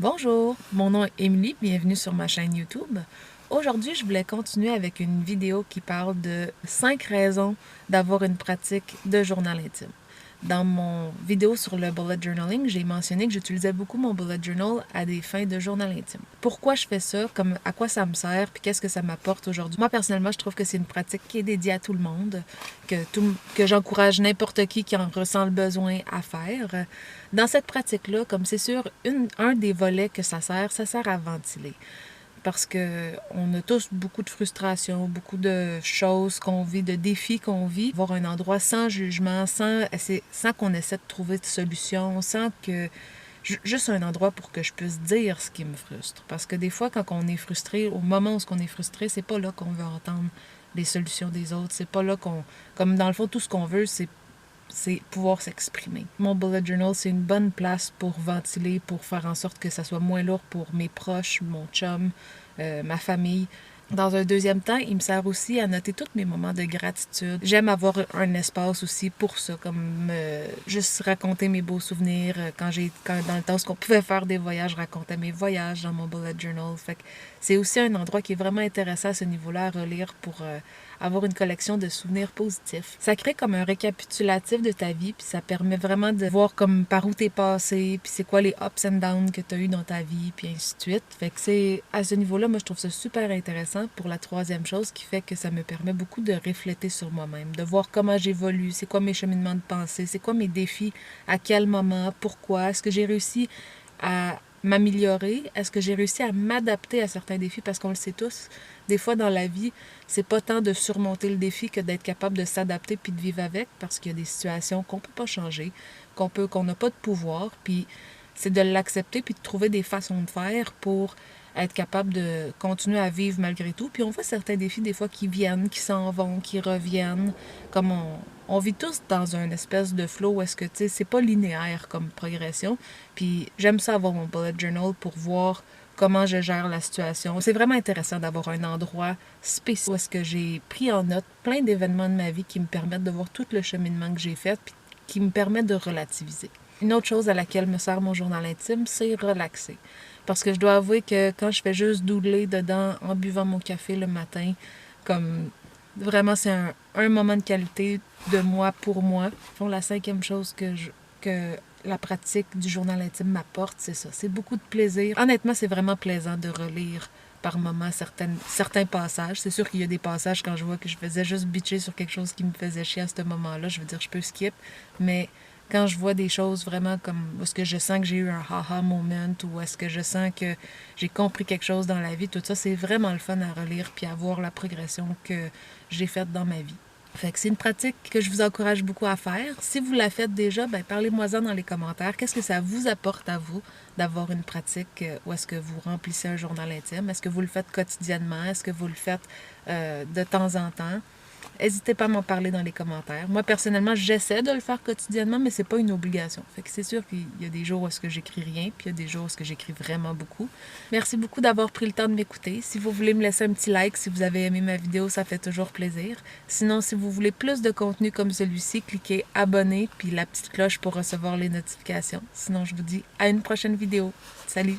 Bonjour, mon nom est Émilie, bienvenue sur ma chaîne YouTube. Aujourd'hui, je voulais continuer avec une vidéo qui parle de 5 raisons d'avoir une pratique de journal intime. Dans mon vidéo sur le bullet journaling, j'ai mentionné que j'utilisais beaucoup mon bullet journal à des fins de journal intime. Pourquoi je fais ça, comme à quoi ça me sert, puis qu'est-ce que ça m'apporte aujourd'hui? Moi, personnellement, je trouve que c'est une pratique qui est dédiée à tout le monde, que j'encourage n'importe qui en ressent le besoin à faire. Dans cette pratique-là, comme c'est sûr, un des volets que ça sert à ventiler parce que on a tous beaucoup de frustration, beaucoup de choses qu'on vit, de défis qu'on vit. Avoir un endroit sans jugement, sans qu'on essaie de trouver de solution, sans que... Juste un endroit pour que je puisse dire ce qui me frustre. Parce que des fois, quand on est frustré, au moment où on est frustré, c'est pas là qu'on veut entendre les solutions des autres. C'est pas là qu'on... Comme dans le fond, tout ce qu'on veut, c'est pouvoir s'exprimer. Mon bullet journal, c'est une bonne place pour ventiler, pour faire en sorte que ça soit moins lourd pour mes proches, mon chum, ma famille. Dans un deuxième temps, il me sert aussi à noter tous mes moments de gratitude. J'aime avoir un espace aussi pour ça, comme juste raconter mes beaux souvenirs. Dans le temps où on pouvait faire des voyages, je racontais mes voyages dans mon bullet journal. Fait que c'est aussi un endroit qui est vraiment intéressant à ce niveau-là à relire pour avoir une collection de souvenirs positifs. Ça crée comme un récapitulatif de ta vie, puis ça permet vraiment de voir comme par où t'es passé, puis c'est quoi les ups and downs que t'as eu dans ta vie, puis ainsi de suite. Fait que c'est à ce niveau-là, moi je trouve ça super intéressant pour la troisième chose qui fait que ça me permet beaucoup de refléter sur moi-même, de voir comment j'évolue, c'est quoi mes cheminements de pensée, c'est quoi mes défis, à quel moment, pourquoi, est-ce que j'ai réussi à m'améliorer? Est-ce que j'ai réussi à m'adapter à certains défis? Parce qu'on le sait tous, des fois dans la vie, c'est pas tant de surmonter le défi que d'être capable de s'adapter puis de vivre avec, parce qu'il y a des situations qu'on peut pas changer, qu'on n'a pas de pouvoir, puis c'est de l'accepter puis de trouver des façons de faire pour être capable de continuer à vivre malgré tout. Puis on voit certains défis des fois qui viennent, qui s'en vont, qui reviennent, comme on vit tous dans une espèce de flow où est-ce que, tu sais, c'est pas linéaire comme progression. Puis j'aime ça avoir mon bullet journal pour voir comment je gère la situation. C'est vraiment intéressant d'avoir un endroit spécifique où est-ce que j'ai pris en note plein d'événements de ma vie qui me permettent de voir tout le cheminement que j'ai fait puis qui me permet de relativiser. Une autre chose à laquelle me sert mon journal intime, c'est relaxer. Parce que je dois avouer que quand je fais juste doodler dedans en buvant mon café le matin, comme vraiment c'est un moment de qualité de moi pour moi. Bon, la cinquième chose que la pratique du journal intime m'apporte, c'est ça. C'est beaucoup de plaisir. Honnêtement, c'est vraiment plaisant de relire par moments certains passages. C'est sûr qu'il y a des passages quand je vois que je faisais juste bitcher sur quelque chose qui me faisait chier à ce moment-là. Je veux dire, je peux skip, mais quand je vois des choses vraiment comme est-ce que je sens que j'ai eu un haha moment ou est-ce que je sens que j'ai compris quelque chose dans la vie, tout ça, c'est vraiment le fun à relire puis à voir la progression que j'ai faite dans ma vie. Fait que c'est une pratique que je vous encourage beaucoup à faire. Si vous la faites déjà, ben parlez-moi-en dans les commentaires. Qu'est-ce que ça vous apporte à vous d'avoir une pratique où est-ce que vous remplissez un journal intime? Est-ce que vous le faites quotidiennement? Est-ce que vous le faites de temps en temps? N'hésitez pas à m'en parler dans les commentaires. Moi, personnellement, j'essaie de le faire quotidiennement, mais c'est pas une obligation. Fait que c'est sûr qu'il y a des jours où est-ce que j'écris rien, puis il y a des jours où est-ce que j'écris vraiment beaucoup. Merci beaucoup d'avoir pris le temps de m'écouter. Si vous voulez me laisser un petit like, si vous avez aimé ma vidéo, ça fait toujours plaisir. Sinon, si vous voulez plus de contenu comme celui-ci, cliquez abonner, puis la petite cloche pour recevoir les notifications. Sinon, je vous dis à une prochaine vidéo. Salut!